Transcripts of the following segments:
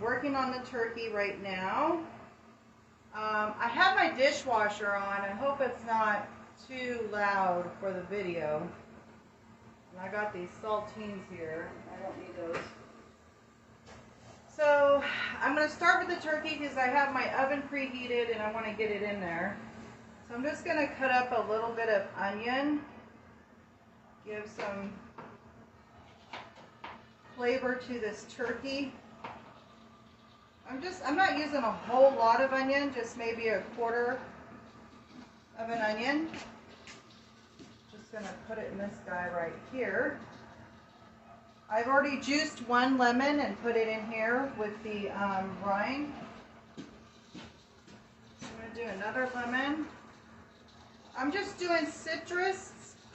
working on the turkey right now. I have my dishwasher on. I hope it's not too loud for the video. And I got these saltines here. I don't need those. So I'm going to start with the turkey because I have my oven preheated and I want to get it in there. So I'm just going to cut up a little bit of onion. Give some flavor to this turkey. I'm not using a whole lot of onion, just maybe a quarter of an onion. Just gonna put it in this guy right here. I've already juiced one lemon and put it in here with the rind. I'm gonna do another lemon. I'm just doing citrus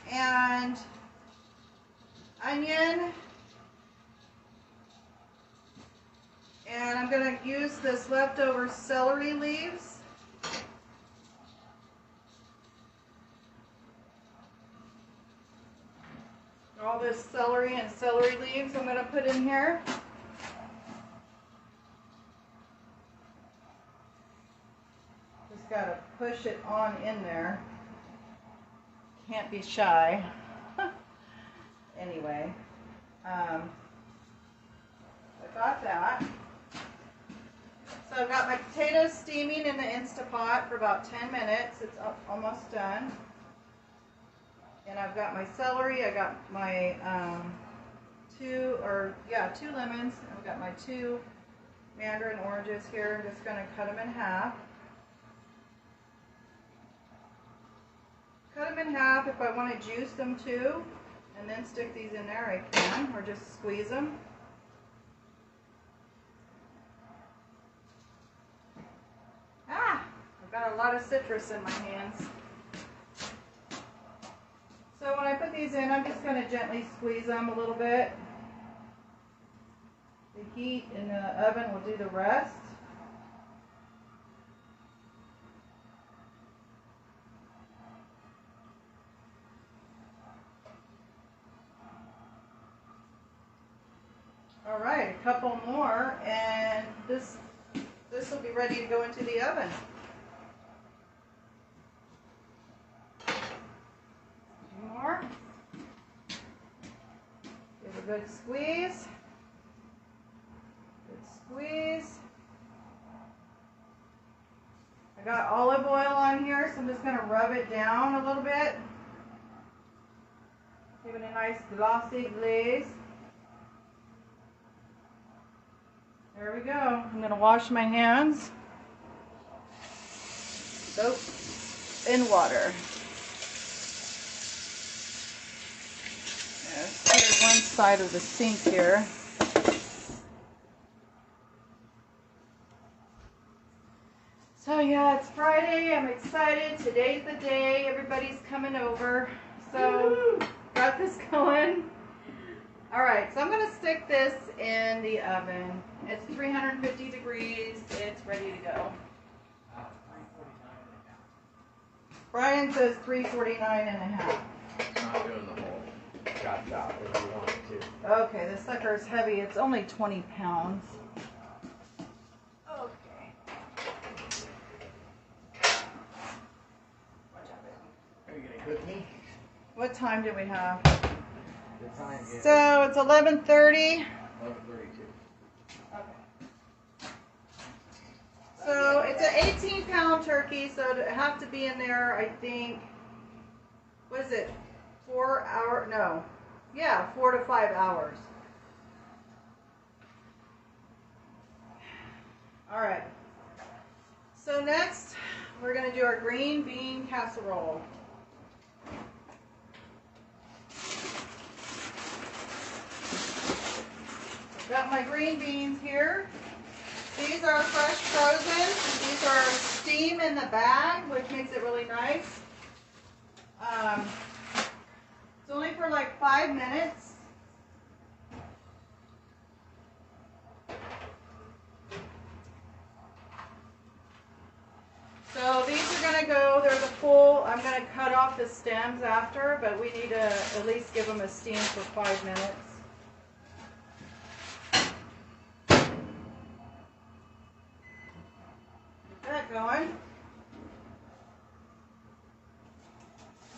and onion. And I'm going to use this leftover celery leaves. All this celery and celery leaves I'm going to put in here. Just got to push it on in there. Can't be shy. Anyway, I got that. So I've got my potatoes steaming in the Instapot for about 10 minutes. It's almost done. And I've got my celery. I got my two lemons. I've got my 2 mandarin oranges here. I'm just going to cut them in half. Cut them in half. If I want to juice them too, and then stick these in there, I can, or just squeeze them. I've got a lot of citrus in my hands. So when I put these in, I'm just going to gently squeeze them a little bit. The heat in the oven will do the rest. All right, a couple more, and this will be ready to go into the oven. More. Give a good squeeze. Good squeeze. I got olive oil on here, so I'm just going to rub it down a little bit. Give it a nice glossy glaze. There we go. I'm going to wash my hands. Soap in water. Let's clear one side of the sink here. So yeah, it's Friday. I'm excited. Today's the day. Everybody's coming over. So got this going. All right, so I'm going to stick this in the oven. It's 350 degrees. It's ready to go. Brian says 349 and a half. Not doing the whole chop if you want to. Okay, this sucker is heavy. It's only 20 pounds. Okay. Are you gonna cook me? What time do we have? The time is So it's 11:30. 11:32. Okay. So it's an 18-pound turkey, so to have to be in there, I think, what is it, 4 hours? No. Yeah, 4 to 5 hours. All right. So next, we're going to do our green bean casserole. I've got my green beans here. These are fresh frozen. These are steam in the bag, which makes it really nice. It's only for like 5 minutes. So these are going to go, they're the full, I'm going to cut off the stems after, but we need to at least give them a steam for 5 minutes. going.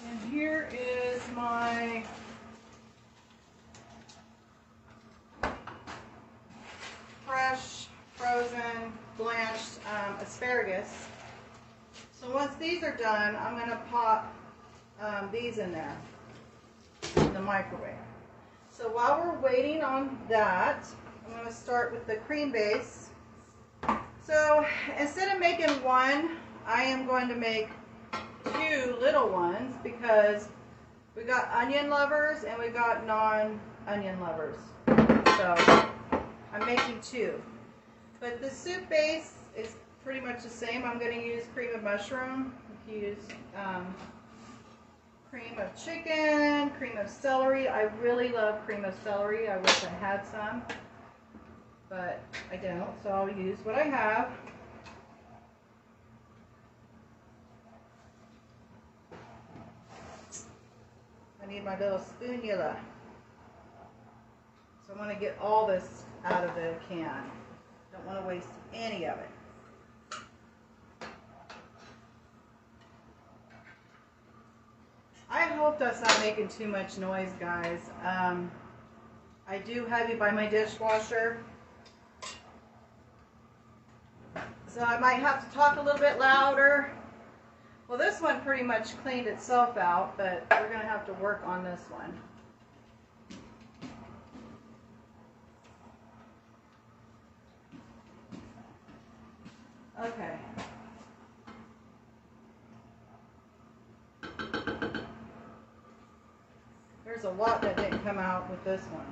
And here is my fresh, frozen, blanched asparagus. So once these are done, I'm going to pop these in there in the microwave. So while we're waiting on that, I'm going to start with the cream base. So instead of making one, I am going to make 2 little ones because we got onion lovers and we got non-onion lovers. So I'm making 2. But the soup base is pretty much the same. I'm going to use cream of mushroom. You use cream of chicken, cream of celery. I really love cream of celery. I wish I had some, but I don't, so I'll use what I have. I need my little spoonula. So I want to get all this out of the can. Don't want to waste any of it. I hope that's not making too much noise, guys. I do have you by my dishwasher, so I might have to talk a little bit louder. Well, this one pretty much cleaned itself out, but we're going to have to work on this one. Okay. There's a lot that didn't come out with this one.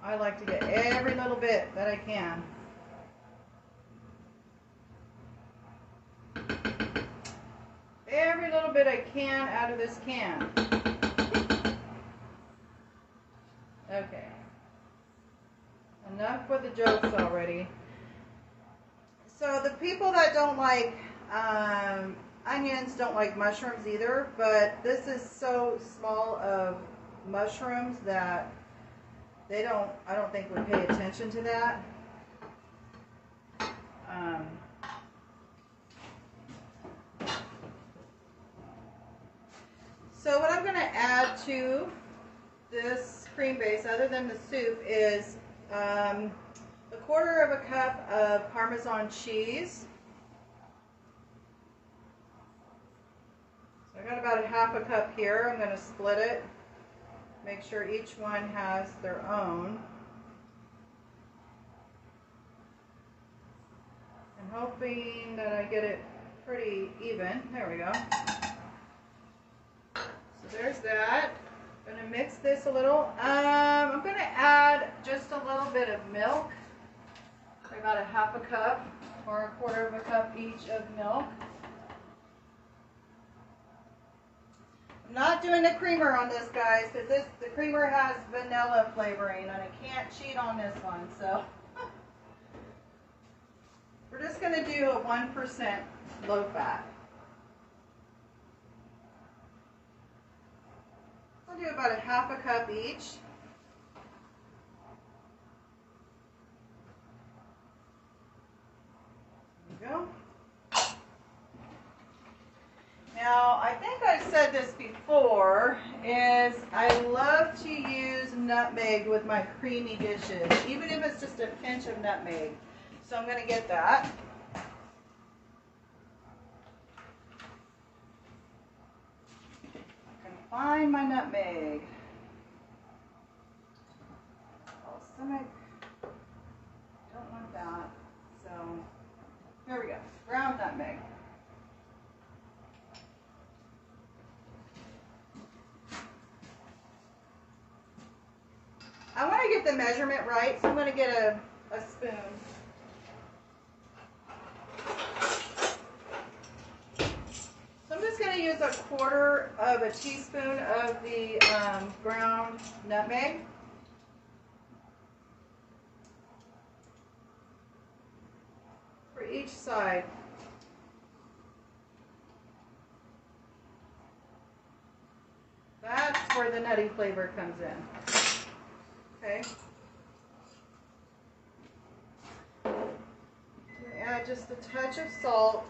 I like to get every little bit that I can. Every little bit I can out of this can. Okay. Enough with the jokes already. So the people that don't like onions don't like mushrooms either, but this is so small of mushrooms that I don't think would pay attention to that. So what I'm going to add to this cream base, other than the soup, is a 1/4 cup of Parmesan cheese. So I got about 1/2 cup here. I'm going to split it. Make sure each one has their own. I'm hoping that I get it pretty even. There we go. So there's that. I'm going to mix this a little. I'm going to add just a little bit of milk. About 1/2 cup or 1/4 cup each of milk. I'm not doing the creamer on this, guys, because the creamer has vanilla flavoring and I can't cheat on this one. So we're just going to do a 1% low fat. I'll do about 1/2 cup each. Go. Now, I think I've said this before, is I love to use nutmeg with my creamy dishes, even if it's just a pinch of nutmeg. So I'm going to get that. I can find my nutmeg. Balsamic. Don't want that. So here we go, ground nutmeg. I want to get the measurement right, so I'm going to get a spoon. So I'm just going to use 1/4 teaspoon of the ground nutmeg. For each side. That's where the nutty flavor comes in. Okay. Add just a touch of salt.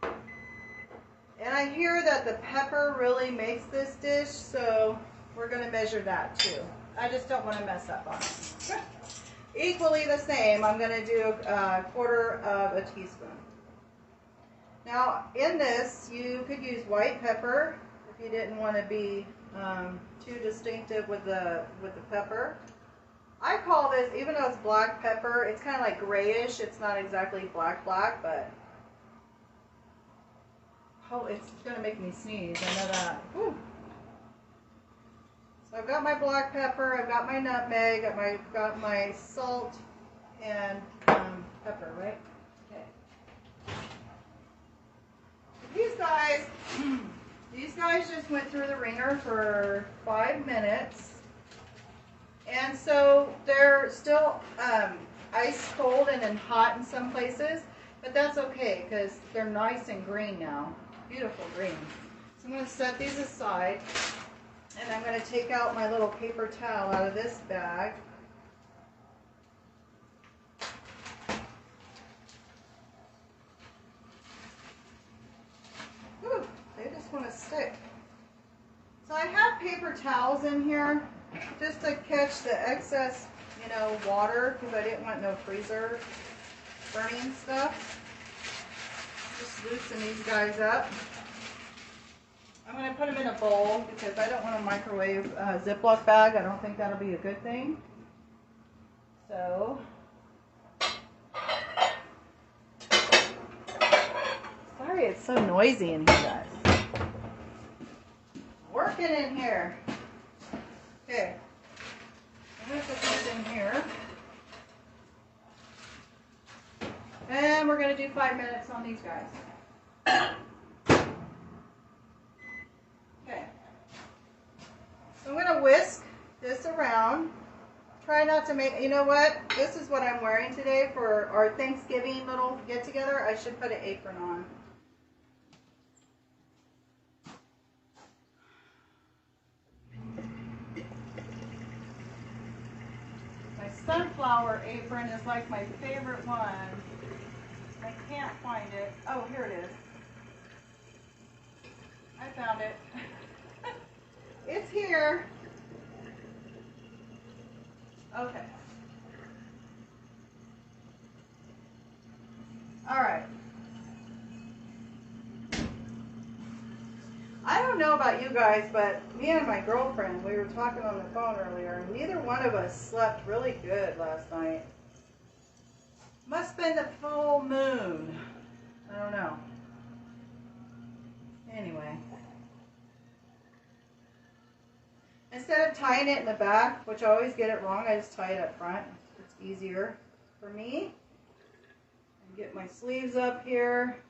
And I hear that the pepper really makes this dish, so we're going to measure that too. I just don't want to mess up on it. Equally the same, I'm going to do a quarter of a teaspoon. Now in this, you could use white pepper if you didn't want to be too distinctive with the pepper. I call this, even though it's black pepper, it's kind of like grayish. It's not exactly black, but oh, it's going to make me sneeze. I know that. Whew. So I've got my black pepper, I've got my nutmeg, I've got my salt and pepper, right? Okay. These guys just went through the ringer for 5 minutes. And so they're still ice cold and then hot in some places, but that's okay because they're nice and green now. Beautiful green. So I'm going to set these aside, and I'm going to take out my little paper towel out of this bag. Whew, they just want to stick. So I have paper towels in here just to catch the excess, water, because I didn't want no freezer burning stuff. Just loosen these guys up. I'm going to put them in a bowl because I don't want a microwave Ziploc bag. I don't think that'll be a good thing. So, sorry it's so noisy in here, guys. Working in here. Okay. I'm going to put this in here. And we're going to do 5 minutes on these guys. Okay. So I'm going to whisk this around. Try not to make, you know what? This is what I'm wearing today for our Thanksgiving little get together. I should put an apron on. My sunflower apron is like my favorite one. I can't find it. Oh, here it is. I found it. It's here. Okay. All right. I don't know about you guys, but me and my girlfriend, we were talking on the phone earlier, and neither one of us slept really good last night. Must have been the full moon. I don't know. Anyway. Instead of tying it in the back, which I always get it wrong, I just tie it up front. It's easier for me. And get my sleeves up here.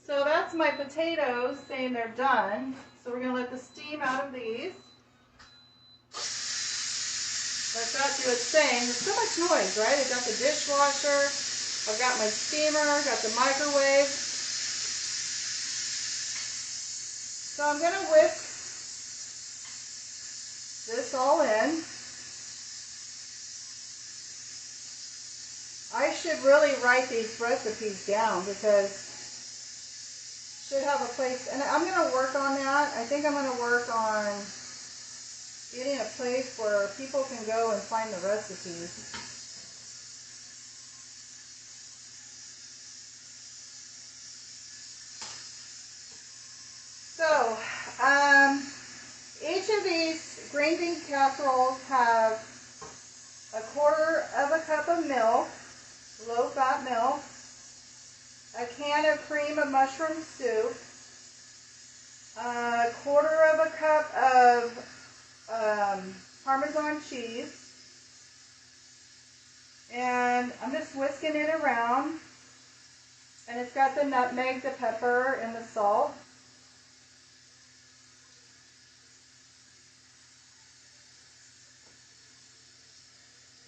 So that's my potatoes saying they're done. So we're going to let the steam out of these. Let that do its thing. There's so much noise, right? I've got the dishwasher. I've got my steamer. I've got the microwave. So I'm going to whisk this all in. I should really write these recipes down because should have a place, and I'm going to work on that. I think I'm going to work on getting a place where people can go and find the recipes. So, each of these green bean casseroles have a quarter of a cup of milk, low-fat milk, a can of cream of mushroom soup, a quarter of a cup of Parmesan cheese, and I'm just whisking it around, and it's got the nutmeg, the pepper, and the salt.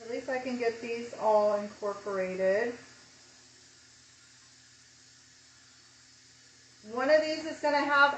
At least I can get these all incorporated. One of these is going to have